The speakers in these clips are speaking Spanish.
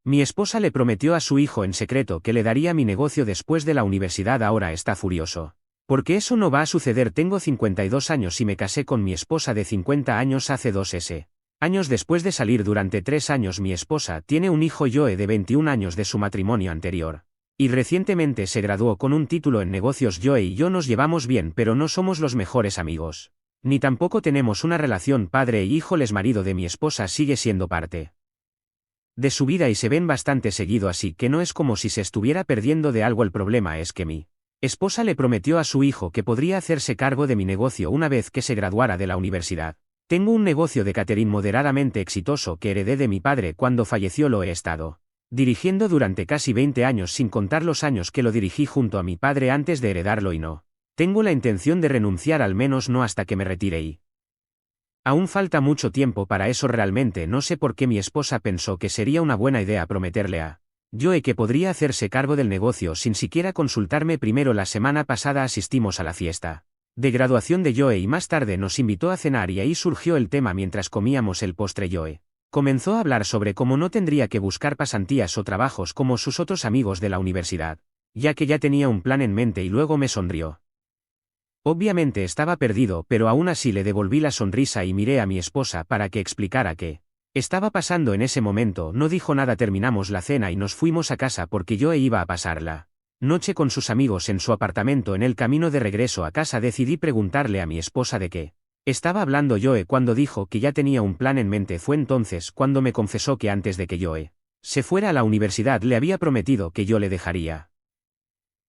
Mi esposa le prometió a su hijo en secreto que le daría mi negocio después de la universidad. Ahora está furioso. Porque eso no va a suceder. Tengo 52 años y me casé con mi esposa de 50 años hace 2 años después de salir durante 3 años. Mi esposa tiene un hijo Joe de 21 años de su matrimonio anterior. Y recientemente se graduó con un título en negocios. Joe y yo nos llevamos bien, pero no somos los mejores amigos. Ni tampoco tenemos una relación padre e hijo. El marido de mi esposa sigue siendo parte de su vida y se ven bastante seguido, así que no es como si se estuviera perdiendo de algo. El problema es que mi esposa le prometió a su hijo que podría hacerse cargo de mi negocio una vez que se graduara de la universidad. Tengo un negocio de catering moderadamente exitoso que heredé de mi padre cuando falleció. Lo he estado dirigiendo durante casi 20 años, sin contar los años que lo dirigí junto a mi padre antes de heredarlo, y no tengo la intención de renunciar, al menos no hasta que me retire, y aún falta mucho tiempo para eso. Realmente no sé por qué mi esposa pensó que sería una buena idea prometerle a Joe que podría hacerse cargo del negocio sin siquiera consultarme primero. La semana pasada asistimos a la fiesta de graduación de Joe y más tarde nos invitó a cenar, y ahí surgió el tema mientras comíamos el postre. Joe comenzó a hablar sobre cómo no tendría que buscar pasantías o trabajos como sus otros amigos de la universidad, ya que ya tenía un plan en mente, y luego me sonrió. Obviamente estaba perdido, pero aún así le devolví la sonrisa y miré a mi esposa para que explicara qué estaba pasando en ese momento. No dijo nada. Terminamos la cena y nos fuimos a casa porque Joe iba a pasar la noche con sus amigos en su apartamento. En el camino de regreso a casa decidí preguntarle a mi esposa de qué estaba hablando Joe cuando dijo que ya tenía un plan en mente. Fue entonces cuando me confesó que antes de que Joe se fuera a la universidad le había prometido que yo le dejaría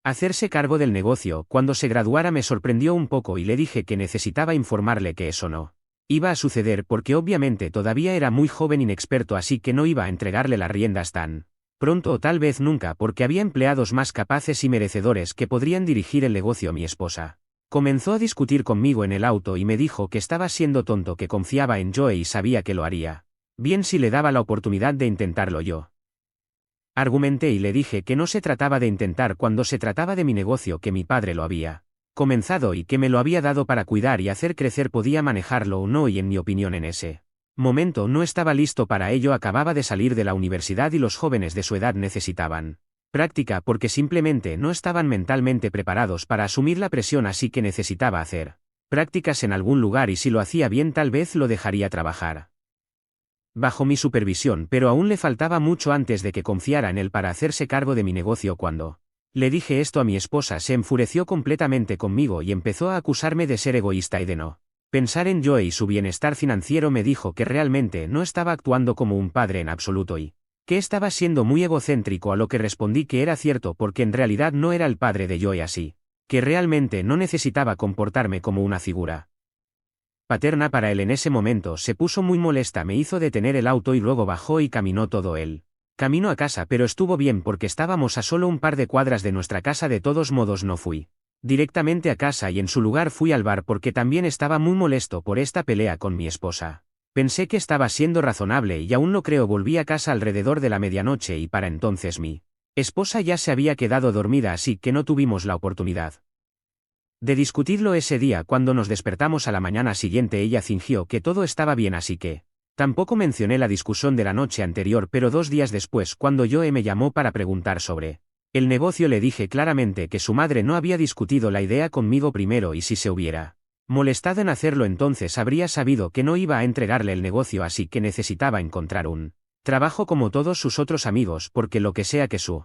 hacerse cargo del negocio cuando se graduara. Me sorprendió un poco y le dije que necesitaba informarle que eso no iba a suceder porque obviamente todavía era muy joven, inexperto, así que no iba a entregarle las riendas tan pronto, o tal vez nunca, porque había empleados más capaces y merecedores que podrían dirigir el negocio. Mi esposa comenzó a discutir conmigo en el auto y me dijo que estaba siendo tonto, que confiaba en Joe y sabía que lo haría bien si le daba la oportunidad de intentarlo. Yo argumenté y le dije que no se trataba de intentar cuando se trataba de mi negocio, que mi padre lo había comenzado y que me lo había dado para cuidar y hacer crecer. Podía manejarlo o no, y en mi opinión en ese momento no estaba listo para ello. Acababa de salir de la universidad y los jóvenes de su edad necesitaban práctica porque simplemente no estaban mentalmente preparados para asumir la presión, así que necesitaba hacer prácticas en algún lugar, y si lo hacía bien tal vez lo dejaría trabajar bajo mi supervisión, pero aún le faltaba mucho antes de que confiara en él para hacerse cargo de mi negocio. Cuando le dije esto a mi esposa se enfureció completamente conmigo y empezó a acusarme de ser egoísta y de no pensar en Joe y su bienestar financiero. Me dijo que realmente no estaba actuando como un padre en absoluto y que estaba siendo muy egocéntrico, a lo que respondí que era cierto porque en realidad no era el padre de Joe, así que realmente no necesitaba comportarme como una figura paterna para él. En ese momento se puso muy molesta, me hizo detener el auto y luego bajó y caminó todo el camino a casa, pero estuvo bien porque estábamos a solo un par de cuadras de nuestra casa. De todos modos no fui directamente a casa y en su lugar fui al bar porque también estaba muy molesto por esta pelea con mi esposa. Pensé que estaba siendo razonable y aún no creo. Volví a casa alrededor de la medianoche y para entonces mi esposa ya se había quedado dormida, así que no tuvimos la oportunidad de discutirlo ese día. Cuando nos despertamos a la mañana siguiente ella fingió que todo estaba bien, así que tampoco mencioné la discusión de la noche anterior, pero 2 días después, cuando Joe me llamó para preguntar sobre el negocio, le dije claramente que su madre no había discutido la idea conmigo primero, y si se hubiera molestado en hacerlo entonces habría sabido que no iba a entregarle el negocio, así que necesitaba encontrar un trabajo como todos sus otros amigos, porque lo que sea que su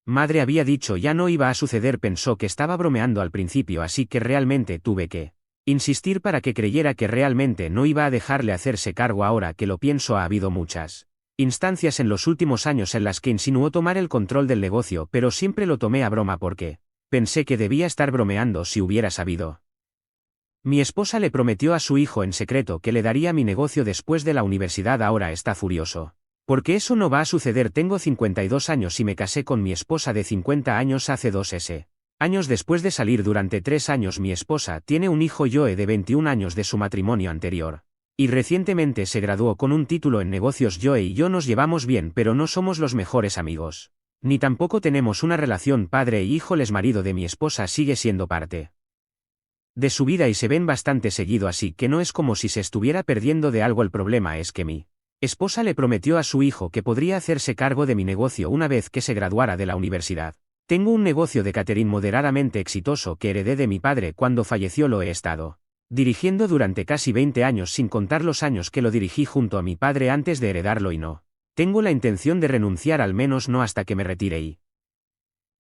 madre había dicho ya no iba a suceder. Pensó que estaba bromeando al principio, así que realmente tuve que insistir para que creyera que realmente no iba a dejarle hacerse cargo. Ahora que lo pienso, ha habido muchas instancias en los últimos años en las que insinuó tomar el control del negocio, pero siempre lo tomé a broma porque pensé que debía estar bromeando. Si hubiera sabido. Mi esposa le prometió a su hijo en secreto que le daría mi negocio después de la universidad. Ahora está furioso porque eso no va a suceder. Tengo 52 años y me casé con mi esposa de 50 años hace 2 años después de salir durante 3 años. Mi esposa tiene un hijo Joe de 21 años de su matrimonio anterior. Y recientemente se graduó con un título en negocios. Joe y yo nos llevamos bien, pero no somos los mejores amigos. Ni tampoco tenemos una relación padre e hijo. El marido de mi esposa sigue siendo parte de su vida y se ven bastante seguido, así que no es como si se estuviera perdiendo de algo. El problema es que mi esposa le prometió a su hijo que podría hacerse cargo de mi negocio una vez que se graduara de la universidad. Tengo un negocio de catering moderadamente exitoso que heredé de mi padre cuando falleció. Lo he estado dirigiendo durante casi 20 años sin contar los años que lo dirigí junto a mi padre antes de heredarlo y no tengo la intención de renunciar, al menos no hasta que me retire y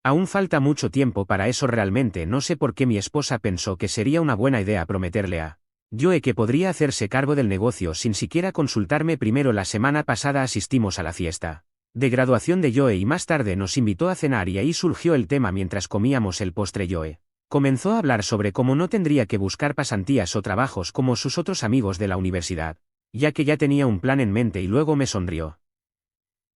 aún falta mucho tiempo para eso. Realmente no sé por qué mi esposa pensó que sería una buena idea prometerle a Joe que podría hacerse cargo del negocio sin siquiera consultarme primero. La semana pasada asistimos a la fiesta de graduación de Joe y más tarde nos invitó a cenar y ahí surgió el tema mientras comíamos el postre. Joe comenzó a hablar sobre cómo no tendría que buscar pasantías o trabajos como sus otros amigos de la universidad, ya que ya tenía un plan en mente, y luego me sonrió.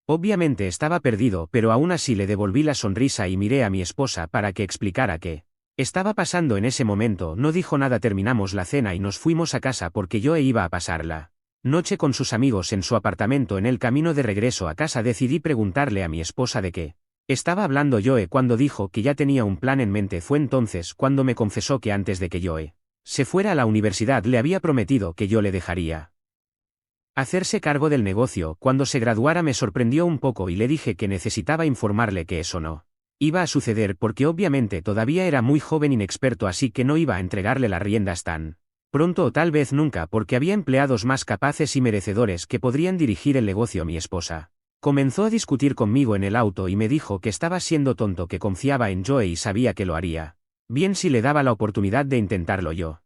Obviamente estaba perdido, pero aún así le devolví la sonrisa y miré a mi esposa para que explicara qué estaba pasando en ese momento. No dijo nada. Terminamos la cena y nos fuimos a casa porque Joe iba a pasar la noche con sus amigos en su apartamento. En el camino de regreso a casa decidí preguntarle a mi esposa de qué estaba hablando Joe cuando dijo que ya tenía un plan en mente. Fue entonces cuando me confesó que antes de que Joe se fuera a la universidad le había prometido que yo le dejaría hacerse cargo del negocio cuando se graduara. Me sorprendió un poco y le dije que necesitaba informarle que eso no iba a suceder porque obviamente todavía era muy joven, inexperto, así que no iba a entregarle las riendas tan pronto o tal vez nunca, porque había empleados más capaces y merecedores que podrían dirigir el negocio. Mi esposa comenzó a discutir conmigo en el auto y me dijo que estaba siendo tonto, que confiaba en Joe y sabía que lo haría bien si le daba la oportunidad de intentarlo. Yo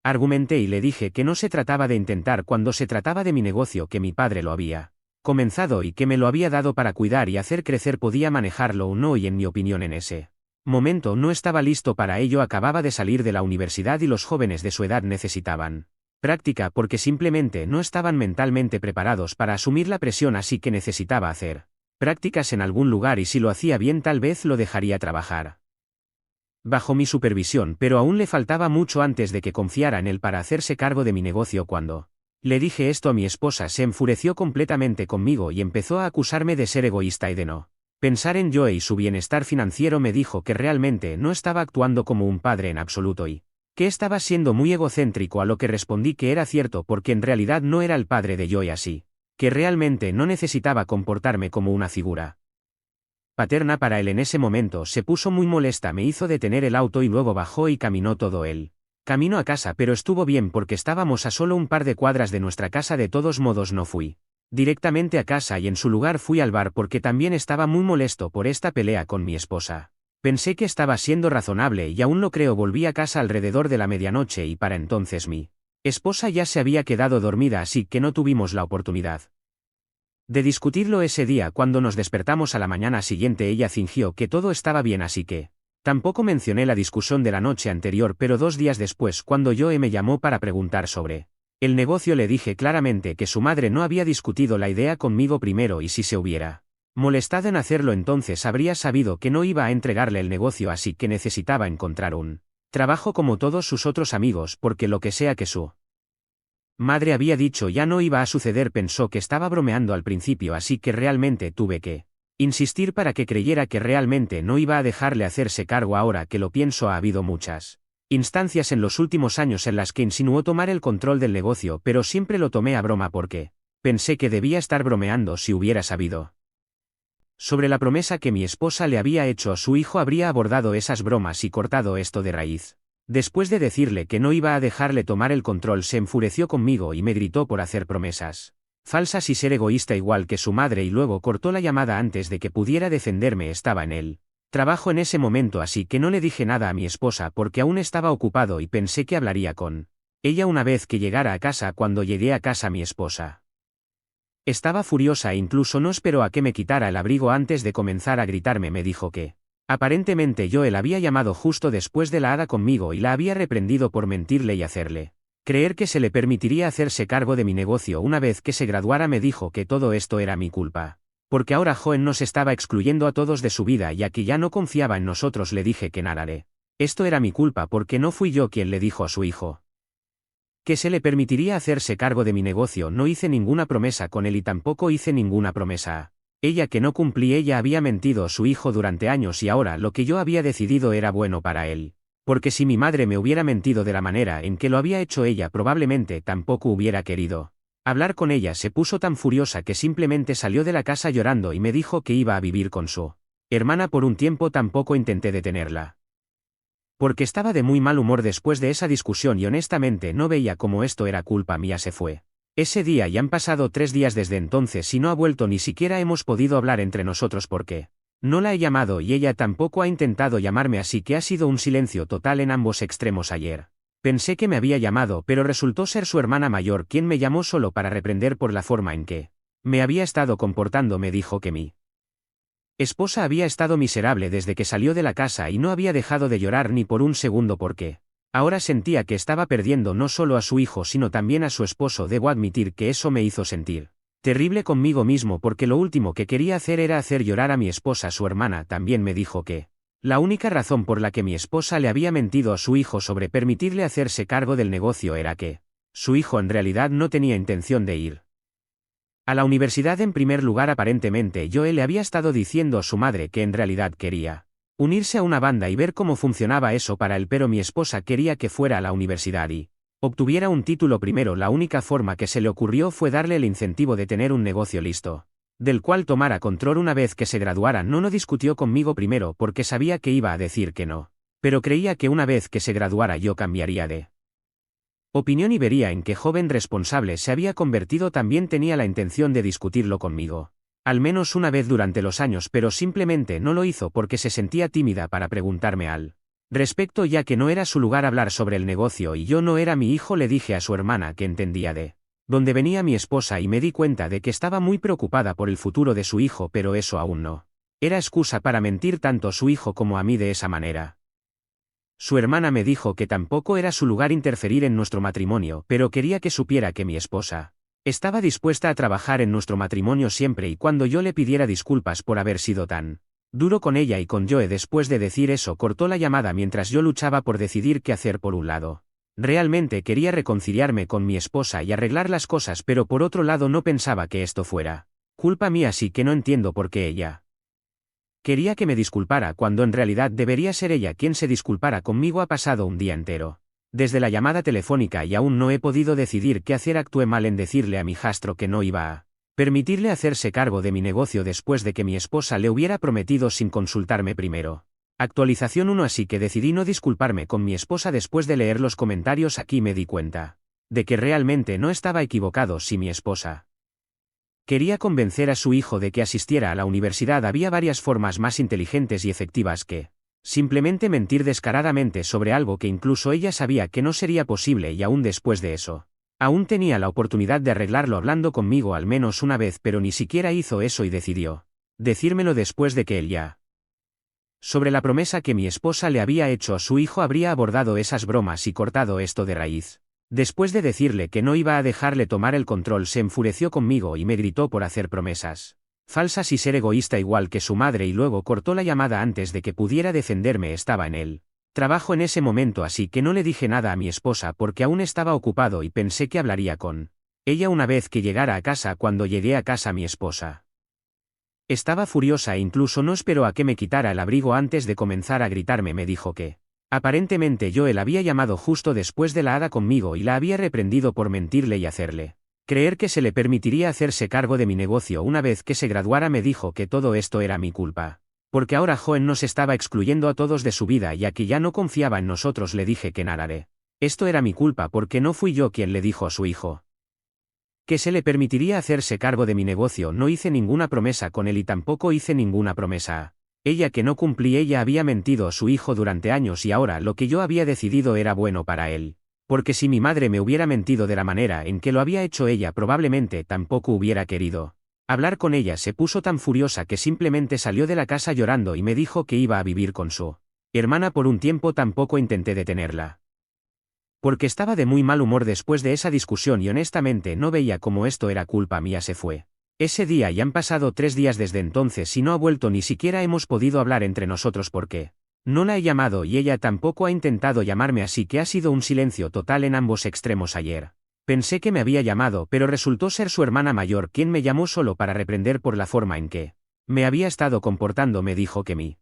argumenté y le dije que no se trataba de intentar cuando se trataba de mi negocio, que mi padre lo había comenzado y que me lo había dado para cuidar y hacer crecer. Podía manejarlo o no, y en mi opinión en ese momento no estaba listo para ello. Acababa de salir de la universidad y los jóvenes de su edad necesitaban práctica porque simplemente no estaban mentalmente preparados para asumir la presión, así que necesitaba hacer prácticas en algún lugar y si lo hacía bien tal vez lo dejaría trabajar bajo mi supervisión, pero aún le faltaba mucho antes de que confiara en él para hacerse cargo de mi negocio. Cuando le dije esto a mi esposa se enfureció completamente conmigo y empezó a acusarme de ser egoísta y de no pensar en Joe y su bienestar financiero. Me dijo que realmente no estaba actuando como un padre en absoluto y que estaba siendo muy egocéntrico, a lo que respondí que era cierto porque en realidad no era el padre de Joe, así que realmente no necesitaba comportarme como una figura paterna para él. En ese momento se puso muy molesta, me hizo detener el auto y luego bajó y caminó todo el camino a casa, pero estuvo bien porque estábamos a solo un par de cuadras de nuestra casa. De todos modos no fui directamente a casa y en su lugar fui al bar porque también estaba muy molesto por esta pelea con mi esposa. Pensé que estaba siendo razonable y aún lo creo. Volví a casa alrededor de la medianoche y para entonces mi esposa ya se había quedado dormida, así que no tuvimos la oportunidad de discutirlo ese día. Cuando nos despertamos a la mañana siguiente ella fingió que todo estaba bien, así que tampoco mencioné la discusión de la noche anterior, pero 2 días después, cuando Joe me llamó para preguntar sobre el negocio, le dije claramente que su madre no había discutido la idea conmigo primero y si se hubiera molestado en hacerlo entonces habría sabido que no iba a entregarle el negocio, así que necesitaba encontrar un trabajo como todos sus otros amigos porque lo que sea que su madre había dicho ya no iba a suceder. Pensó que estaba bromeando al principio, así que realmente tuve que insistir para que creyera que realmente no iba a dejarle hacerse cargo. Ahora que lo pienso, ha habido muchas instancias en los últimos años en las que insinuó tomar el control del negocio, pero siempre lo tomé a broma porque pensé que debía estar bromeando. Si hubiera sabido sobre la promesa que mi esposa le había hecho a su hijo, habría abordado esas bromas y cortado esto de raíz. Después de decirle que no iba a dejarle tomar el control, se enfureció conmigo y me gritó por hacer promesas falsas y ser egoísta igual que su madre, y luego cortó la llamada antes de que pudiera defenderme. Estaba en el trabajo en ese momento, así que no le dije nada a mi esposa porque aún estaba ocupado y pensé que hablaría con ella una vez que llegara a casa. Cuando llegué a casa mi esposa estaba furiosa e incluso no esperó a que me quitara el abrigo antes de comenzar a gritarme. Me dijo que aparentemente Joe la había llamado justo después de la hada conmigo y la había reprendido por mentirle y hacerle creer que se le permitiría hacerse cargo de mi negocio una vez que se graduara. Me dijo que todo esto era mi culpa porque ahora Joe nos estaba excluyendo a todos de su vida ya que ya no confiaba en nosotros. Le dije que nada de esto era mi culpa porque no fui yo quien le dijo a su hijo que se le permitiría hacerse cargo de mi negocio. No hice ninguna promesa con él y tampoco hice ninguna promesa a ella que no cumplí. Ella había mentido a su hijo durante años y ahora lo que yo había decidido era bueno para él. Porque si mi madre me hubiera mentido de la manera en que lo había hecho ella, probablemente tampoco hubiera querido Hablar con ella se puso tan furiosa que simplemente salió de la casa llorando y me dijo que iba a vivir con su hermana. Por un tiempo tampoco intenté detenerla, porque estaba de muy mal humor después de esa discusión y honestamente no veía cómo esto era culpa mía. Se fue ese día y han pasado 3 días desde entonces y no ha vuelto, ni siquiera hemos podido hablar entre nosotros porque no la he llamado y ella tampoco ha intentado llamarme, así que ha sido un silencio total en ambos extremos. Ayer pensé que me había llamado, pero resultó ser su hermana mayor quien me llamó solo para reprender por la forma en que me había estado comportando. Me dijo que mi esposa había estado miserable desde que salió de la casa y no había dejado de llorar ni por un segundo porque ahora sentía que estaba perdiendo no solo a su hijo sino también a su esposo. Debo admitir que eso me hizo sentir terrible conmigo mismo porque lo último que quería hacer era hacer llorar a mi esposa. Su hermana también me dijo que la única razón por la que mi esposa le había mentido a su hijo sobre permitirle hacerse cargo del negocio era que su hijo en realidad no tenía intención de ir a la universidad. En primer lugar, aparentemente Joe le había estado diciendo a su madre que en realidad quería unirse a una banda y ver cómo funcionaba eso para él, pero mi esposa quería que fuera a la universidad y obtuviera un título primero. La única forma que se le ocurrió fue darle el incentivo de tener un negocio listo, del cual tomara control una vez que se graduara. No discutió conmigo primero porque sabía que iba a decir que no, pero creía que una vez que se graduara yo cambiaría de opinión y vería en qué joven responsable se había convertido. También tenía la intención de discutirlo conmigo, al menos una vez durante los años, pero simplemente no lo hizo porque se sentía tímida para preguntarme al respecto, ya que no era su lugar hablar sobre el negocio y yo no era mi hijo. Le dije a su hermana que entendía de dónde venía mi esposa y me di cuenta de que estaba muy preocupada por el futuro de su hijo, pero eso aún no era excusa para mentir tanto a su hijo como a mí de esa manera. Su hermana me dijo que tampoco era su lugar interferir en nuestro matrimonio, pero quería que supiera que mi esposa estaba dispuesta a trabajar en nuestro matrimonio siempre y cuando yo le pidiera disculpas por haber sido tan duro con ella y con Joe. Después de decir eso, cortó la llamada mientras yo luchaba por decidir qué hacer. Por un lado, realmente quería reconciliarme con mi esposa y arreglar las cosas, pero por otro lado no pensaba que esto fuera culpa mía, así que no entiendo por qué ella quería que me disculpara cuando en realidad debería ser ella quien se disculpara conmigo. Ha pasado un día entero desde la llamada telefónica y aún no he podido decidir qué hacer. Actué mal en decirle a mi hijastro que no iba a permitirle hacerse cargo de mi negocio después de que mi esposa le hubiera prometido sin consultarme primero. Actualización 1. Así que decidí no disculparme con mi esposa. Después de leer los comentarios aquí me di cuenta de que realmente no estaba equivocado. Si mi esposa quería convencer a su hijo de que asistiera a la universidad, había varias formas más inteligentes y efectivas que simplemente mentir descaradamente sobre algo que incluso ella sabía que no sería posible. Y aún después de eso, aún tenía la oportunidad de arreglarlo hablando conmigo al menos una vez, pero ni siquiera hizo eso y decidió decírmelo después de que él ya sobre la promesa que mi esposa le había hecho a su hijo habría abordado esas bromas y cortado esto de raíz. Después de decirle que no iba a dejarle tomar el control, se enfureció conmigo y me gritó por hacer promesas falsas y ser egoísta igual que su madre, y luego cortó la llamada antes de que pudiera defenderme. Estaba en el trabajo en ese momento, así que no le dije nada a mi esposa porque aún estaba ocupado y pensé que hablaría con ella una vez que llegara a casa. Cuando llegué a casa, mi esposa estaba furiosa e incluso no esperó a que me quitara el abrigo antes de comenzar a gritarme. Me dijo que aparentemente yo la había llamado justo después de la hada conmigo y la había reprendido por mentirle y hacerle creer que se le permitiría hacerse cargo de mi negocio una vez que se graduara. Me dijo que todo esto era mi culpa, porque ahora Joe nos estaba excluyendo a todos de su vida ya que ya no confiaba en nosotros. Le dije que nada de esto era mi culpa porque no fui yo quien le dijo a su hijo que se le permitiría hacerse cargo de mi negocio. No hice ninguna promesa con él y tampoco hice ninguna promesa a ella que no cumplí. Ella había mentido a su hijo durante años y ahora lo que yo había decidido era bueno para él, porque si mi madre me hubiera mentido de la manera en que lo había hecho ella, probablemente tampoco hubiera querido hablar con ella. Se puso tan furiosa que simplemente salió de la casa llorando y me dijo que iba a vivir con su hermana. Por un tiempo tampoco intenté detenerla, porque estaba de muy mal humor después de esa discusión y honestamente no veía cómo esto era culpa mía. Se fue ese día y han pasado 3 días desde entonces y no ha vuelto, ni siquiera hemos podido hablar entre nosotros porque no la he llamado y ella tampoco ha intentado llamarme, así que ha sido un silencio total en ambos extremos. Ayer pensé que me había llamado, pero resultó ser su hermana mayor quien me llamó solo para reprender por la forma en que me había estado comportando. Me dijo que mi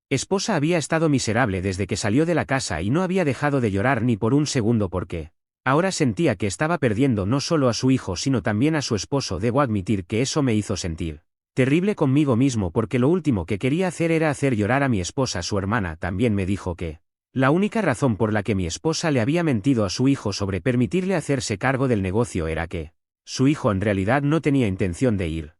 esposa había estado miserable desde que salió de la casa y no había dejado de llorar ni por un segundo porque Ahora sentía que estaba perdiendo no solo a su hijo sino también a su esposo. Debo admitir que eso me hizo sentir terrible conmigo mismo porque lo último que quería hacer era hacer llorar a mi esposa. Su hermana también me dijo que la única razón por la que mi esposa le había mentido a su hijo sobre permitirle hacerse cargo del negocio era que su hijo en realidad no tenía intención de ir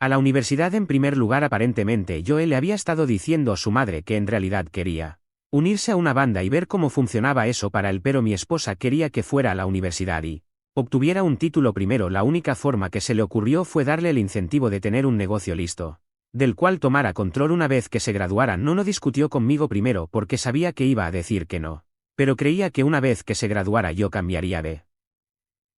a la universidad. En primer lugar, aparentemente Joe le había estado diciendo a su madre que en realidad quería unirse a una banda y ver cómo funcionaba eso para él, pero mi esposa quería que fuera a la universidad y obtuviera un título primero. La única forma que se le ocurrió fue darle el incentivo de tener un negocio listo, del cual tomara control una vez que se graduara. No discutió conmigo primero porque sabía que iba a decir que no, pero creía que una vez que se graduara yo cambiaría de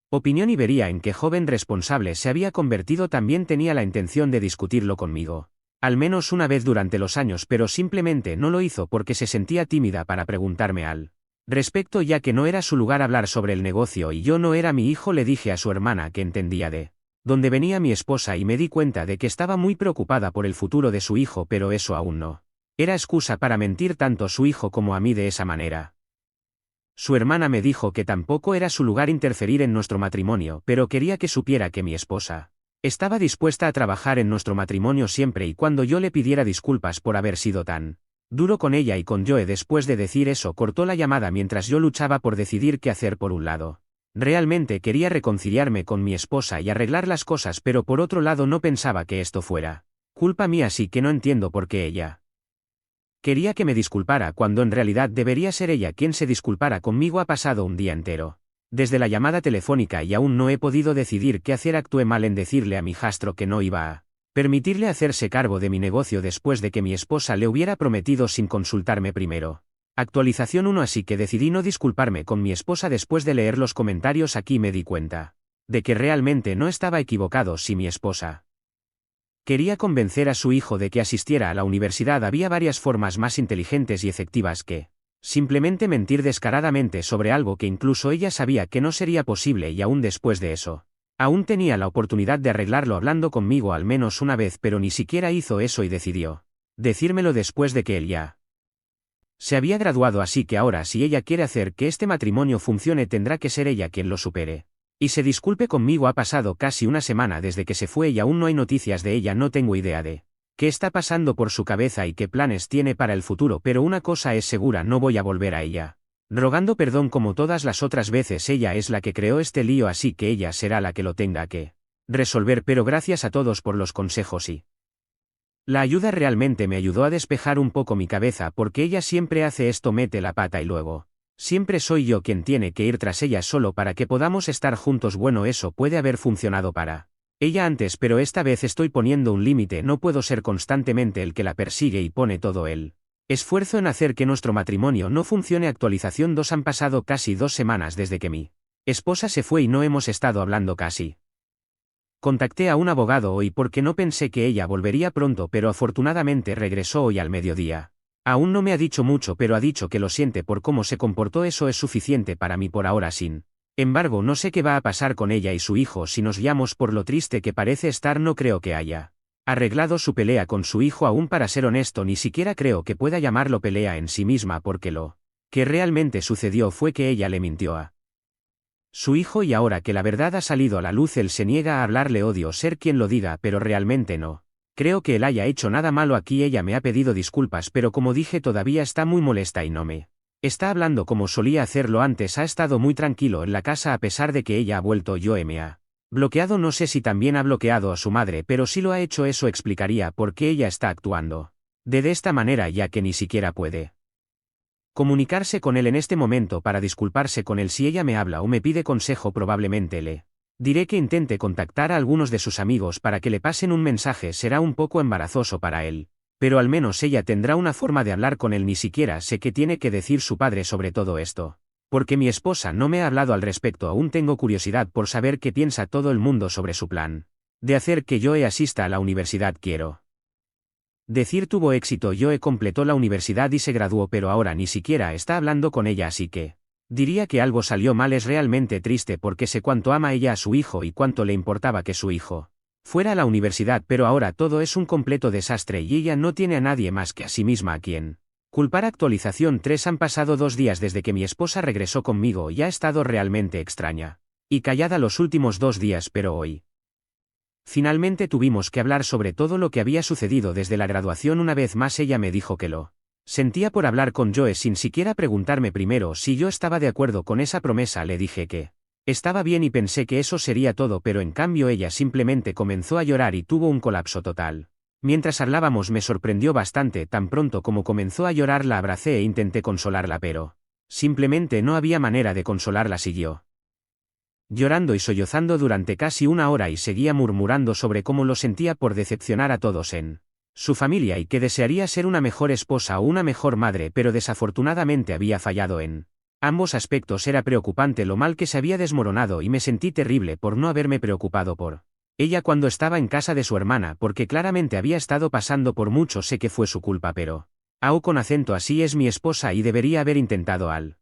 opinión y vería en qué joven responsable se había convertido. También tenía la intención de discutirlo conmigo, al menos una vez durante los años, pero simplemente no lo hizo porque se sentía tímida para preguntarme al respecto, ya que no era su lugar hablar sobre el negocio y yo no era mi hijo. Le dije a su hermana que entendía de dónde venía mi esposa y me di cuenta de que estaba muy preocupada por el futuro de su hijo, pero eso aún no era excusa para mentir tanto a su hijo como a mí de esa manera. Su hermana me dijo que tampoco era su lugar interferir en nuestro matrimonio, pero quería que supiera que mi esposa estaba dispuesta a trabajar en nuestro matrimonio siempre y cuando yo le pidiera disculpas por haber sido tan duro con ella y con Joe. Después de decir eso, cortó la llamada mientras yo luchaba por decidir qué hacer. Por un lado, realmente quería reconciliarme con mi esposa y arreglar las cosas, pero por otro lado no pensaba que esto fuera culpa mía, así que no entiendo por qué ella quería que me disculpara cuando en realidad debería ser ella quien se disculpara conmigo. Ha pasado un día entero desde la llamada telefónica y aún no he podido decidir qué hacer. Actué mal en decirle a mi hijastro que no iba a permitirle hacerse cargo de mi negocio después de que mi esposa le hubiera prometido sin consultarme primero. Actualización 1. Así que decidí no disculparme con mi esposa. Después de leer los comentarios aquí me di cuenta de que realmente no estaba equivocado. Si mi esposa quería convencer a su hijo de que asistiera a la universidad, había varias formas más inteligentes y efectivas que simplemente mentir descaradamente sobre algo que incluso ella sabía que no sería posible. Y aún después de eso, aún tenía la oportunidad de arreglarlo hablando conmigo al menos una vez, pero ni siquiera hizo eso y decidió decírmelo después de que él ya se había graduado. Así que ahora, si ella quiere hacer que este matrimonio funcione, tendrá que ser ella quien lo supere y se disculpe conmigo. Ha pasado casi una semana desde que se fue y aún no hay noticias de ella. No tengo idea de qué está pasando por su cabeza y qué planes tiene para el futuro, pero una cosa es segura: no voy a volver a ella rogando perdón como todas las otras veces. Ella es la que creó este lío, así que ella será la que lo tenga que resolver. Pero gracias a todos por los consejos y la ayuda. Realmente me ayudó a despejar un poco mi cabeza porque ella siempre hace esto: mete la pata y luego siempre soy yo quien tiene que ir tras ella solo para que podamos estar juntos. Bueno, eso puede haber funcionado para ella antes, pero esta vez estoy poniendo un límite. No puedo ser constantemente el que la persigue y pone todo el esfuerzo en hacer que nuestro matrimonio no funcione. Actualización 2. Han pasado casi 2 semanas desde que mi esposa se fue y no hemos estado hablando casi. Contacté a un abogado hoy porque no pensé que ella volvería pronto, pero afortunadamente regresó hoy al mediodía. Aún no me ha dicho mucho, pero ha dicho que lo siente por cómo se comportó. Eso es suficiente para mí por ahora. Sin embargo, no sé qué va a pasar con ella y su hijo si nos guiamos por lo triste que parece estar. No creo que haya arreglado su pelea con su hijo aún. Para ser honesto, ni siquiera creo que pueda llamarlo pelea en sí misma, porque lo que realmente sucedió fue que ella le mintió a su hijo y ahora que la verdad ha salido a la luz él se niega a hablarle. Odio ser quien lo diga, pero realmente no creo que él haya hecho nada malo aquí. Ella me ha pedido disculpas, pero como dije, todavía está muy molesta y no me está hablando como solía hacerlo antes. Ha estado muy tranquilo en la casa a pesar de que ella ha vuelto. Joe me ha bloqueado. No sé si también ha bloqueado a su madre, pero si lo ha hecho, eso explicaría por qué ella está actuando de esta manera, ya que ni siquiera puede comunicarse con él en este momento para disculparse con él. Si ella me habla o me pide consejo, probablemente le diré que intente contactar a algunos de sus amigos para que le pasen un mensaje. Será un poco embarazoso para él, pero al menos ella tendrá una forma de hablar con él. Ni siquiera sé qué tiene que decir su padre sobre todo esto, porque mi esposa no me ha hablado al respecto. Aún tengo curiosidad por saber qué piensa todo el mundo sobre su plan de hacer que Joe asista a la universidad. Quiero decir, tuvo éxito. Joe completó la universidad y se graduó, pero ahora ni siquiera está hablando con ella, así que diría que algo salió mal. Es realmente triste porque sé cuánto ama ella a su hijo y cuánto le importaba que su hijo fuera a la universidad, pero ahora todo es un completo desastre y ella no tiene a nadie más que a sí misma a quien Culpar actualización 3. Han pasado 2 días desde que mi esposa regresó conmigo y ha estado realmente extraña. Y callada los últimos 2 días, pero hoy. Finalmente tuvimos que hablar sobre todo lo que había sucedido desde la graduación. Una vez más ella me dijo que lo sentía por hablar con Joe sin siquiera preguntarme primero si yo estaba de acuerdo con esa promesa. Le dije que estaba bien y pensé que eso sería todo, pero en cambio ella simplemente comenzó a llorar y tuvo un colapso total. Mientras hablábamos me sorprendió bastante. Tan pronto como comenzó a llorar la abracé e intenté consolarla, pero simplemente no había manera de consolarla. Siguió llorando y sollozando durante casi 1 hora y seguía murmurando sobre cómo lo sentía por decepcionar a todos en su familia y que desearía ser una mejor esposa o una mejor madre, pero desafortunadamente había fallado en ambos aspectos. Era preocupante lo mal que se había desmoronado y me sentí terrible por no haberme preocupado por ella cuando estaba en casa de su hermana, porque claramente había estado pasando por mucho. Sé que fue su culpa, pero con acento así es mi esposa y debería haber intentado al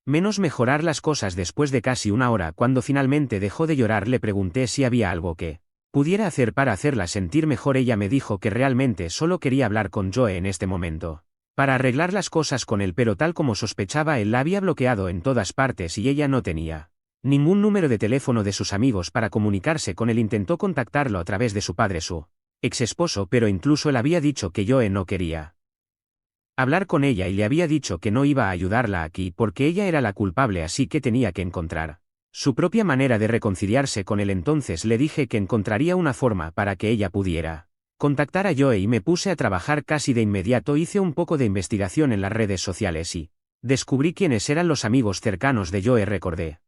menos mejorar las cosas. Después de casi 1 hora, cuando finalmente dejó de llorar, le pregunté si había algo que pudiera hacer para hacerla sentir mejor. Ella me dijo que realmente solo quería hablar con Joe en este momento para arreglar las cosas con él, pero tal como sospechaba, él la había bloqueado en todas partes y ella no tenía ningún número de teléfono de sus amigos para comunicarse con él. Intentó contactarlo a través de su padre, su ex esposo, pero incluso él había dicho que Joe no quería hablar con ella y le había dicho que no iba a ayudarla aquí porque ella era la culpable, así que tenía que encontrar su propia manera de reconciliarse con él. Entonces le dije que encontraría una forma para que ella pudiera contactar a Joe y me puse a trabajar casi de inmediato. Hice un poco de investigación en las redes sociales y descubrí quiénes eran los amigos cercanos de Joe. Recordé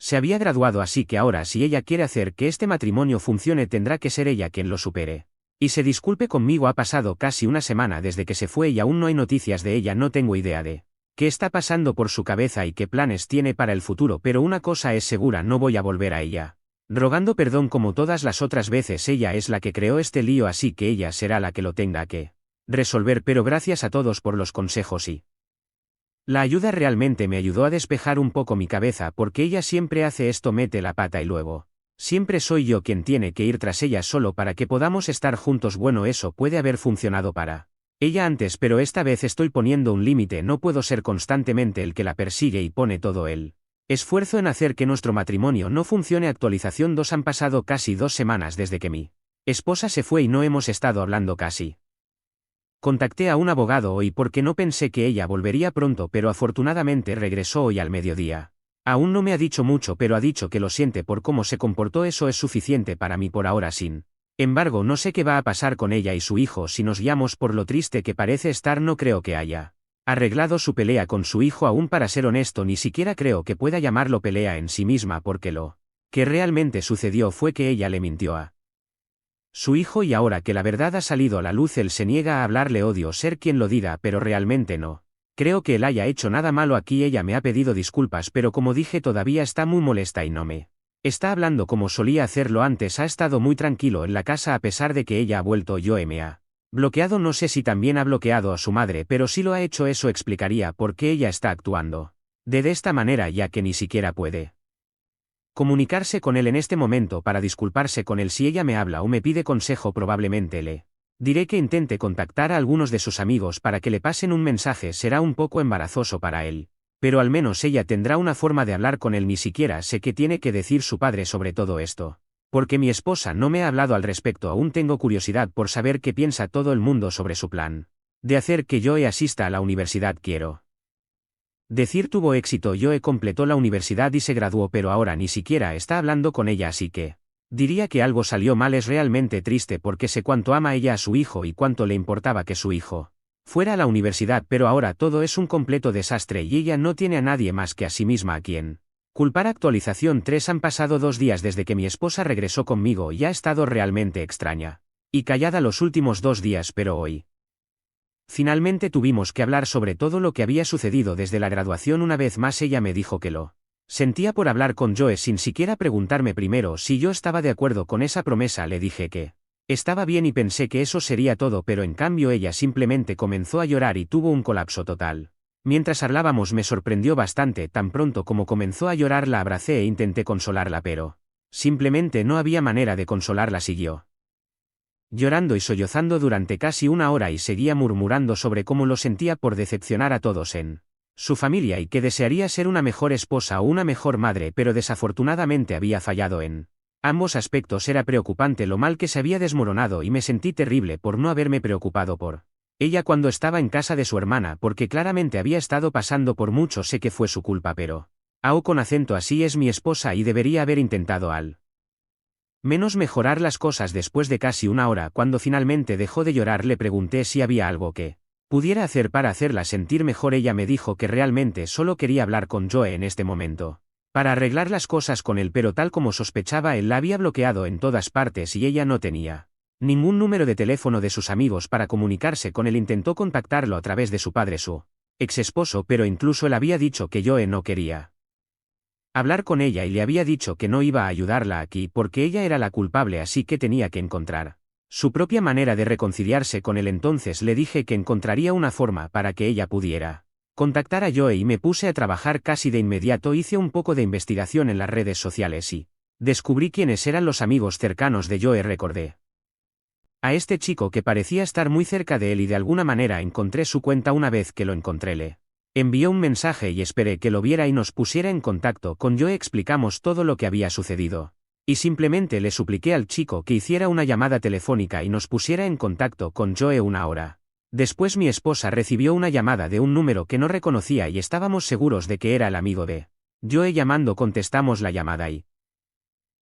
se había graduado, así que ahora si ella quiere hacer que este matrimonio funcione tendrá que ser ella quien lo supere y se disculpe conmigo. Ha pasado casi 1 semana desde que se fue y aún no hay noticias de ella. No tengo idea de qué está pasando por su cabeza y qué planes tiene para el futuro, pero una cosa es segura: no voy a volver a ella rogando perdón como todas las otras veces. Ella es la que creó este lío, así que ella será la que lo tenga que resolver. Pero gracias a todos por los consejos y la ayuda. Realmente me ayudó a despejar un poco mi cabeza, porque ella siempre hace esto: mete la pata y luego siempre soy yo quien tiene que ir tras ella solo para que podamos estar juntos. Bueno, eso puede haber funcionado para ella antes, pero esta vez estoy poniendo un límite. No puedo ser constantemente el que la persigue y pone todo el esfuerzo en hacer que nuestro matrimonio no funcione. Actualización 2. Han pasado casi 2 semanas desde que mi esposa se fue y no hemos estado hablando casi. Contacté a un abogado hoy porque no pensé que ella volvería pronto, pero afortunadamente regresó hoy al mediodía. Aún no me ha dicho mucho, pero ha dicho que lo siente por cómo se comportó. Eso es suficiente para mí por ahora. Sin embargo, no sé qué va a pasar con ella y su hijo si nos guiamos por lo triste que parece estar. No creo que haya arreglado su pelea con su hijo aún. Para ser honesto, ni siquiera creo que pueda llamarlo pelea en sí misma, porque lo que realmente sucedió fue que ella le mintió a su hijo y ahora que la verdad ha salido a la luz él se niega a hablar. Le odio ser quien lo diga, pero realmente no creo que él haya hecho nada malo aquí. Ella me ha pedido disculpas, pero como dije, todavía está muy molesta y no me está hablando como solía hacerlo antes. Ha estado muy tranquilo en la casa a pesar de que ella ha vuelto. Joe me ha bloqueado. No sé si también ha bloqueado a su madre, pero si lo ha hecho, eso explicaría por qué ella está actuando de esta manera, ya que ni siquiera puede comunicarse con él en este momento para disculparse con él. Si ella me habla o me pide consejo, probablemente le diré que intente contactar a algunos de sus amigos para que le pasen un mensaje. Será un poco embarazoso para él, pero al menos ella tendrá una forma de hablar con él. Ni siquiera sé qué tiene que decir su padre sobre todo esto, porque mi esposa no me ha hablado al respecto. Aún tengo curiosidad por saber qué piensa todo el mundo sobre su plan de hacer que Joe asista a la universidad. Quiero decir, tuvo éxito. Joe completó la universidad y se graduó, pero ahora ni siquiera está hablando con ella, así que diría que algo salió mal. Es realmente triste porque sé cuánto ama ella a su hijo y cuánto le importaba que su hijo fuera a la universidad, pero ahora todo es un completo desastre y ella no tiene a nadie más que a sí misma a quien culpar. Actualización 3. Han pasado 2 días desde que mi esposa regresó conmigo y ha estado realmente extraña y callada los últimos 2 días, pero hoy finalmente tuvimos que hablar sobre todo lo que había sucedido desde la graduación. Una vez más ella me dijo que lo sentía por hablar con Joe sin siquiera preguntarme primero si yo estaba de acuerdo con esa promesa. Le dije que estaba bien y pensé que eso sería todo, pero en cambio ella simplemente comenzó a llorar y tuvo un colapso total. Mientras hablábamos me sorprendió bastante. Tan pronto como comenzó a llorar la abracé e intenté consolarla, pero simplemente no había manera de consolarla. Siguió llorando y sollozando durante casi una hora y seguía murmurando sobre cómo lo sentía por decepcionar a todos en su familia y que desearía ser una mejor esposa o una mejor madre, pero desafortunadamente había fallado en ambos aspectos. Era preocupante lo mal que se había desmoronado y me sentí terrible por no haberme preocupado por ella cuando estaba en casa de su hermana, porque claramente había estado pasando por mucho. Sé que fue su culpa, pero con acento así, es mi esposa y debería haber intentado al menos mejorar las cosas. Después de casi una hora, cuando finalmente dejó de llorar, le pregunté si había algo que pudiera hacer para hacerla sentir mejor. Ella me dijo que realmente solo quería hablar con Joe en este momento, para arreglar las cosas con él, pero tal como sospechaba, él la había bloqueado en todas partes y ella no tenía ningún número de teléfono de sus amigos para comunicarse con él. Intentó contactarlo a través de su padre, su ex esposo, pero incluso él había dicho que Joe no quería hablar con ella y le había dicho que no iba a ayudarla aquí porque ella era la culpable, así que tenía que encontrar su propia manera de reconciliarse con él. Entonces le dije que encontraría una forma para que ella pudiera contactar a Joe y me puse a trabajar casi de inmediato. Hice un poco de investigación en las redes sociales y descubrí quiénes eran los amigos cercanos de Joe. Recordé a este chico que parecía estar muy cerca de él y de alguna manera encontré su cuenta. Una vez que lo encontré, le envió un mensaje y esperé que lo viera y nos pusiera en contacto con Joe. Explicamos todo lo que había sucedido y simplemente le supliqué al chico que hiciera una llamada telefónica y nos pusiera en contacto con Joe. Una hora después, mi esposa recibió una llamada de un número que no reconocía y estábamos seguros de que era el amigo de Joe llamando. Contestamos la llamada y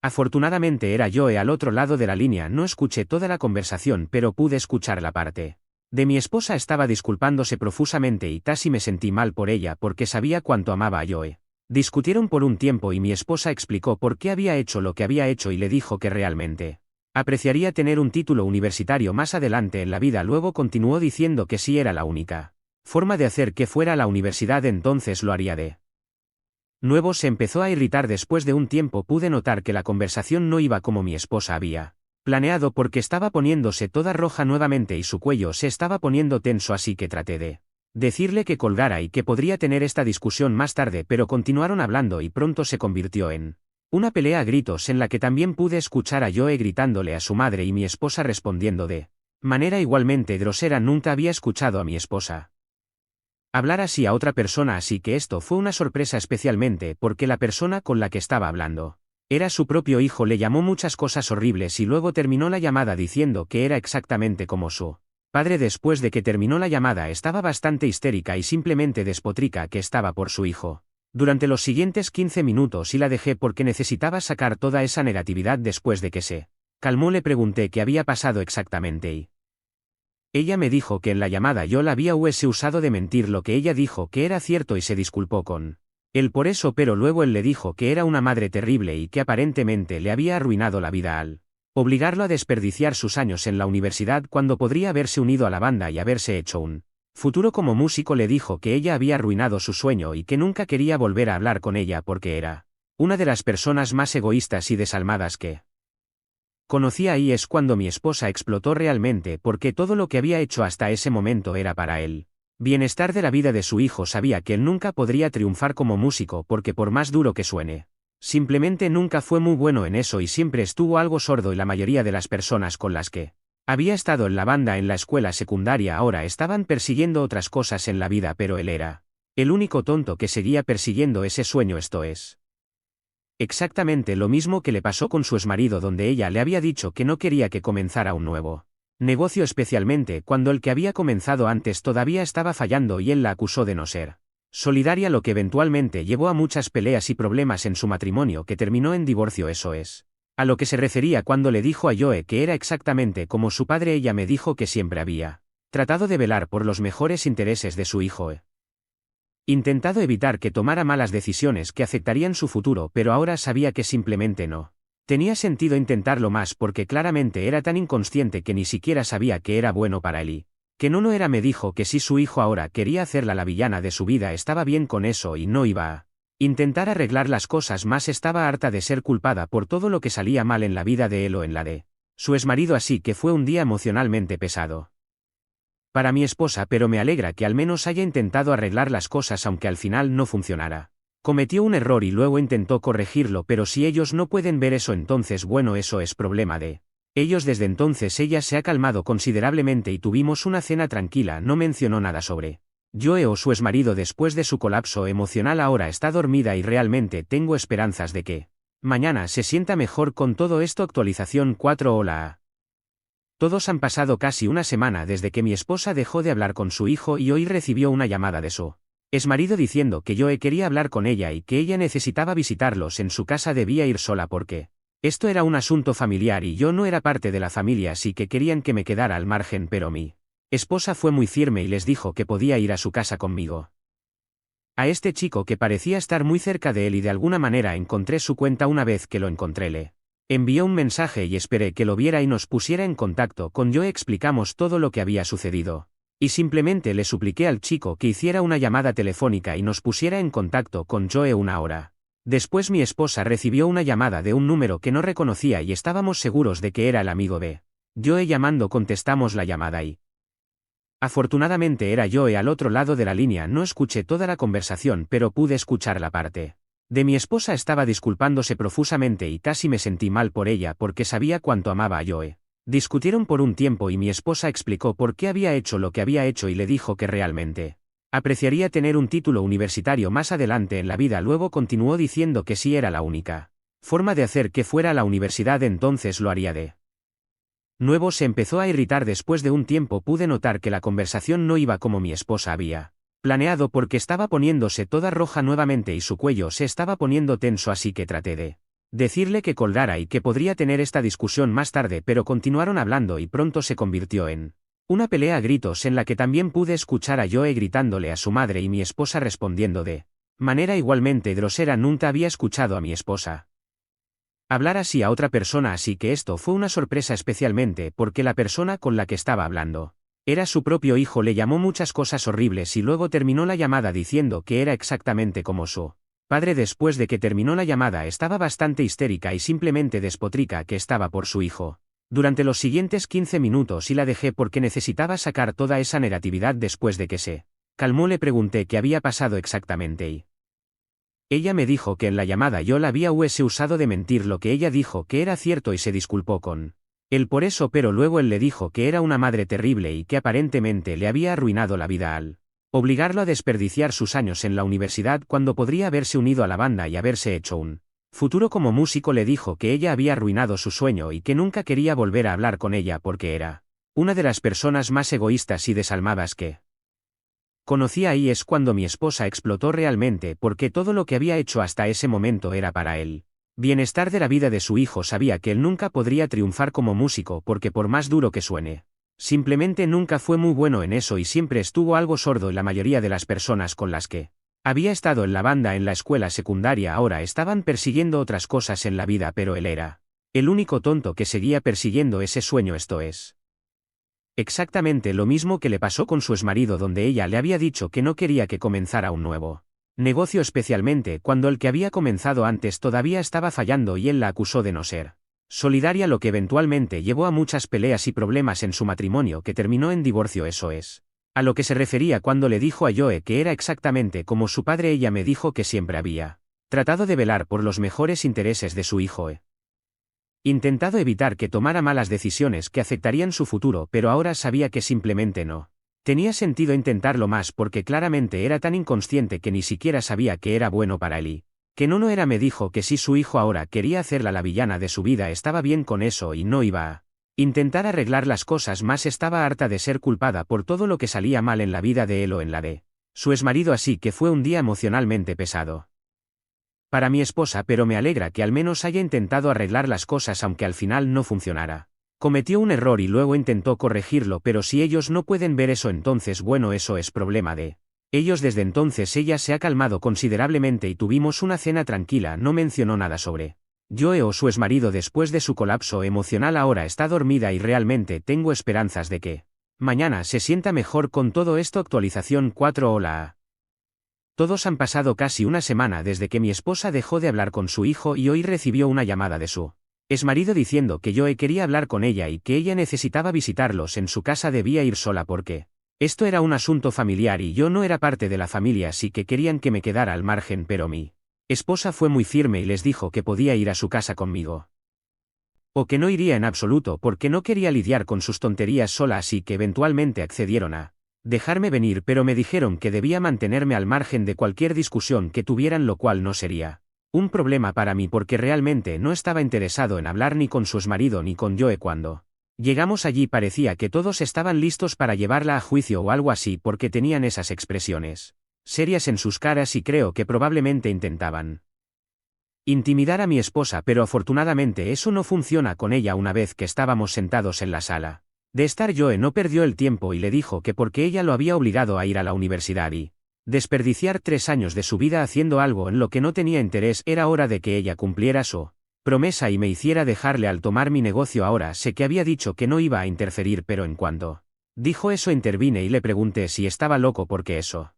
afortunadamente era Joe al otro lado de la línea. No escuché toda la conversación, pero pude escuchar la parte de mi esposa. Estaba disculpándose profusamente y casi me sentí mal por ella porque sabía cuánto amaba a Joe. Discutieron por un tiempo y mi esposa explicó por qué había hecho lo que había hecho y le dijo que realmente apreciaría tener un título universitario más adelante en la vida. Luego continuó diciendo que si era la única forma de hacer que fuera a la universidad, entonces lo haría de nuevo. Se empezó a irritar. Después de un tiempo pude notar que la conversación no iba como mi esposa había planeado porque estaba poniéndose toda roja nuevamente y su cuello se estaba poniendo tenso, así que traté de decirle que colgara y que podría tener esta discusión más tarde, pero continuaron hablando y pronto se convirtió en una pelea a gritos en la que también pude escuchar a Joe gritándole a su madre y mi esposa respondiendo de manera igualmente grosera. Nunca había escuchado a mi esposa hablar así a otra persona, así que esto fue una sorpresa, especialmente porque la persona con la que estaba hablando era su propio hijo. Le llamó muchas cosas horribles y luego terminó la llamada diciendo que era exactamente como su padre. Después de que terminó la llamada estaba bastante histérica y simplemente despotrica que estaba por su hijo durante los siguientes 15 minutos y la dejé porque necesitaba sacar toda esa negatividad. Después de que se calmó le pregunté qué había pasado exactamente y ella me dijo que en la llamada yo la había usado de mentir, lo que ella dijo que era cierto y se disculpó con él por eso, pero luego él le dijo que era una madre terrible y que aparentemente le había arruinado la vida al obligarlo a desperdiciar sus años en la universidad cuando podría haberse unido a la banda y haberse hecho un futuro como músico. Le dijo que ella había arruinado su sueño y que nunca quería volver a hablar con ella porque era una de las personas más egoístas y desalmadas que conocía. Ahí es cuando mi esposa explotó realmente porque todo lo que había hecho hasta ese momento era para él bienestar de la vida de su hijo. Sabía que él nunca podría triunfar como músico porque por más duro que suene, simplemente nunca fue muy bueno en eso y siempre estuvo algo sordo, y la mayoría de las personas con las que había estado en la banda en la escuela secundaria ahora estaban persiguiendo otras cosas en la vida, pero él era el único tonto que seguía persiguiendo ese sueño. Esto es exactamente lo mismo que le pasó con su exmarido, donde ella le había dicho que no quería que comenzara un nuevo negocio, especialmente cuando el que había comenzado antes todavía estaba fallando, y él la acusó de no ser solidaria, lo que eventualmente llevó a muchas peleas y problemas en su matrimonio que terminó en divorcio. Eso es a lo que se refería cuando le dijo a Joe que era exactamente como su padre. Ella me dijo que siempre había tratado de velar por los mejores intereses de su hijo. Intentado evitar que tomara malas decisiones que afectarían su futuro, pero ahora sabía que simplemente no tenía sentido intentarlo más porque claramente era tan inconsciente que ni siquiera sabía que era bueno para él y que no era. Me dijo que si su hijo ahora quería hacerla la villana de su vida estaba bien con eso y no iba a intentar arreglar las cosas más. Estaba harta de ser culpada por todo lo que salía mal en la vida de él o en la de su exmarido, así que fue un día emocionalmente pesado para mi esposa, pero me alegra que al menos haya intentado arreglar las cosas aunque al final no funcionara. Cometió un error y luego intentó corregirlo, pero si ellos no pueden ver eso, entonces bueno, eso es problema de Ellos desde entonces ella se ha calmado considerablemente y tuvimos una cena tranquila, no mencionó nada sobre Joe o su exmarido después de su colapso emocional. Ahora está dormida y realmente tengo esperanzas de que mañana se sienta mejor con todo esto. Actualización 4. Hola. Todos han pasado casi una semana desde que mi esposa dejó de hablar con su hijo y hoy recibió una llamada de su exmarido diciendo que Joe quería hablar con ella y que ella necesitaba visitarlos en su casa. Debía ir sola porque esto era un asunto familiar y yo no era parte de la familia, así que querían que me quedara al margen, pero mi esposa fue muy firme y les dijo que podía ir a su casa conmigo. A este chico que parecía estar muy cerca de él y de alguna manera encontré su cuenta. Una vez que lo encontré le envió un mensaje y esperé que lo viera y nos pusiera en contacto con Joe. Explicamos todo lo que había sucedido. Y simplemente le supliqué al chico que hiciera una llamada telefónica y nos pusiera en contacto con Joe. Una hora después mi esposa recibió una llamada de un número que no reconocía y estábamos seguros de que era el amigo de Joe llamando. Contestamos la llamada y afortunadamente era Joe al otro lado de la línea. No escuché toda la conversación, pero pude escuchar la parte de mi esposa. Estaba disculpándose profusamente y casi me sentí mal por ella porque sabía cuánto amaba a Joe. Discutieron por un tiempo y mi esposa explicó por qué había hecho lo que había hecho y le dijo que realmente apreciaría tener un título universitario más adelante en la vida. Luego continuó diciendo que si era la única forma de hacer que fuera a la universidad, entonces lo haría de nuevo. Se empezó a irritar después de un tiempo. Pude notar que la conversación no iba como mi esposa había planeado porque estaba poniéndose toda roja nuevamente y su cuello se estaba poniendo tenso, así que traté de decirle que colgara y que podría tener esta discusión más tarde, pero continuaron hablando y pronto se convirtió en una pelea a gritos en la que también pude escuchar a Joe gritándole a su madre y mi esposa respondiendo de manera igualmente grosera. Nunca había escuchado a mi esposa hablar así a otra persona, así que esto fue una sorpresa, especialmente porque la persona con la que estaba hablando era su propio hijo. Le llamó muchas cosas horribles y luego terminó la llamada diciendo que era exactamente como su padre. Después de que terminó la llamada estaba bastante histérica y simplemente despotrica que estaba por su hijo durante los siguientes 15 minutos y la dejé porque necesitaba sacar toda esa negatividad. Después de que se calmó le pregunté qué había pasado exactamente y ella me dijo que en la llamada yo la había usado de mentir. Lo que ella dijo que era cierto y se disculpó con él por eso, pero luego él le dijo que era una madre terrible y que aparentemente le había arruinado la vida al obligarlo a desperdiciar sus años en la universidad cuando podría haberse unido a la banda y haberse hecho un futuro como músico. Le dijo que ella había arruinado su sueño y que nunca quería volver a hablar con ella porque era una de las personas más egoístas y desalmadas que conocía. Ahí es cuando mi esposa explotó realmente porque todo lo que había hecho hasta ese momento era para él bienestar de la vida de su hijo. Sabía que él nunca podría triunfar como músico porque por más duro que suene, simplemente nunca fue muy bueno en eso y siempre estuvo algo sordo. Y la mayoría de las personas con las que había estado en la banda en la escuela secundaria ahora estaban persiguiendo otras cosas en la vida, pero él era el único tonto que seguía persiguiendo ese sueño. Esto es exactamente lo mismo que le pasó con su exmarido, donde ella le había dicho que no quería que comenzara un nuevo negocio, especialmente cuando el que había comenzado antes todavía estaba fallando y él la acusó de no ser solidaria, lo que eventualmente llevó a muchas peleas y problemas en su matrimonio que terminó en divorcio. Eso es a lo que se refería cuando le dijo a Joe que era exactamente como su padre. Ella me dijo que siempre había tratado de velar por los mejores intereses de su hijo. Intentado evitar que tomara malas decisiones que afectarían su futuro, pero ahora sabía que simplemente no tenía sentido intentarlo más porque claramente era tan inconsciente que ni siquiera sabía que era bueno para él y que no era. Me dijo que si su hijo ahora quería hacerla la villana de su vida estaba bien con eso y no iba a intentar arreglar las cosas más. Estaba harta de ser culpada por todo lo que salía mal en la vida de él o en la de su exmarido, así que fue un día emocionalmente pesado para mi esposa, pero me alegra que al menos haya intentado arreglar las cosas aunque al final no funcionara. Cometió un error y luego intentó corregirlo, pero si ellos no pueden ver eso, entonces bueno, eso es problema de ellos. Desde entonces ella se ha calmado considerablemente y tuvimos una cena tranquila. No mencionó nada sobre Joe o su exmarido después de su colapso emocional. Ahora está dormida y realmente tengo esperanzas de que mañana se sienta mejor con todo esto. Actualización 4. Hola. Todos han pasado casi una semana desde que mi esposa dejó de hablar con su hijo y hoy recibió una llamada de su exmarido diciendo que Joe quería hablar con ella y que ella necesitaba visitarlos en su casa. Debía ir sola porque esto era un asunto familiar y yo no era parte de la familia, así que querían que me quedara al margen, pero mi esposa fue muy firme y les dijo que podía ir a su casa conmigo. O que no iría en absoluto porque no quería lidiar con sus tonterías sola, así que eventualmente accedieron a dejarme venir, pero me dijeron que debía mantenerme al margen de cualquier discusión que tuvieran, lo cual no sería un problema para mí porque realmente no estaba interesado en hablar ni con su exmarido ni con Joe. Cuando llegamos allí parecía que todos estaban listos para llevarla a juicio o algo así porque tenían esas expresiones serias en sus caras y creo que probablemente intentaban intimidar a mi esposa, pero afortunadamente eso no funciona con ella. Una vez que estábamos sentados en la sala de estar, Joe no perdió el tiempo y le dijo que porque ella lo había obligado a ir a la universidad y desperdiciar 3 años de su vida haciendo algo en lo que no tenía interés, era hora de que ella cumpliera su promesa y me hiciera dejarle al tomar mi negocio. Ahora sé que había dicho que no iba a interferir, pero en cuanto dijo eso intervine y le pregunté si estaba loco porque eso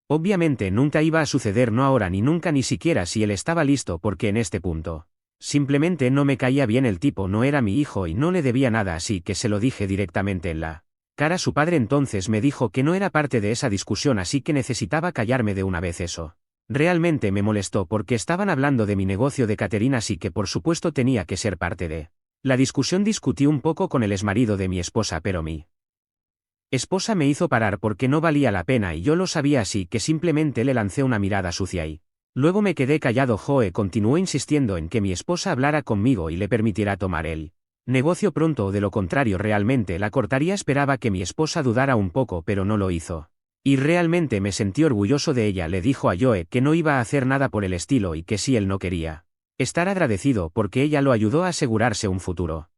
obviamente nunca iba a suceder, no ahora ni nunca, ni siquiera si él estaba listo, porque en este punto simplemente no me caía bien el tipo, no era mi hijo y no le debía nada, así que se lo dije directamente en la cara. Su padre entonces me dijo que no era parte de esa discusión, así que necesitaba callarme de una vez. Eso realmente me molestó porque estaban hablando de mi negocio de catering, así que por supuesto tenía que ser parte de la discusión. Discutí un poco con el exmarido de mi esposa, pero mi esposa me hizo parar porque no valía la pena y yo lo sabía, así que simplemente le lancé una mirada sucia y luego me quedé callado. Joe continuó insistiendo en que mi esposa hablara conmigo y le permitiera tomar el negocio pronto, o de lo contrario realmente la cortaría. Esperaba que mi esposa dudara un poco, pero no lo hizo. Y realmente me sentí orgulloso de ella. Le dijo a Joe que no iba a hacer nada por el estilo y que si él no quería estar agradecido porque ella lo ayudó a asegurarse un futuro,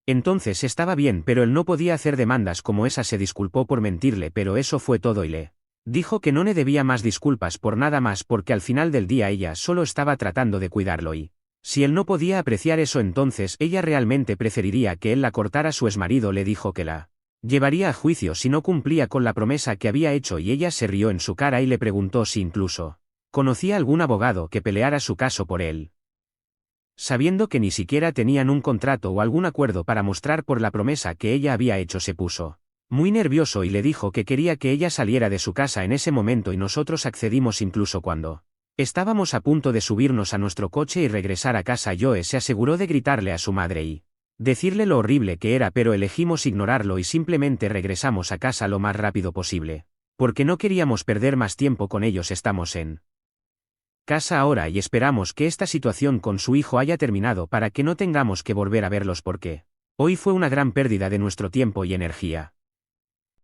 entonces estaba bien, pero él no podía hacer demandas como esa. Se disculpó por mentirle, pero eso fue todo y le dijo que no le debía más disculpas por nada más porque al final del día ella solo estaba tratando de cuidarlo y si él no podía apreciar eso, entonces ella realmente preferiría que él la cortara. Su exmarido le dijo que la llevaría a juicio si no cumplía con la promesa que había hecho y ella se rió en su cara y le preguntó si incluso conocía algún abogado que peleara su caso por él, sabiendo que ni siquiera tenían un contrato o algún acuerdo para mostrar por la promesa que ella había hecho. Se puso muy nervioso y le dijo que quería que ella saliera de su casa en ese momento y nosotros accedimos. Incluso cuando estábamos a punto de subirnos a nuestro coche y regresar a casa, Joe se aseguró de gritarle a su madre y decirle lo horrible que era, pero elegimos ignorarlo y simplemente regresamos a casa lo más rápido posible, porque no queríamos perder más tiempo con ellos. Estamos en casa ahora y esperamos que esta situación con su hijo haya terminado para que no tengamos que volver a verlos, porque hoy fue una gran pérdida de nuestro tiempo y energía.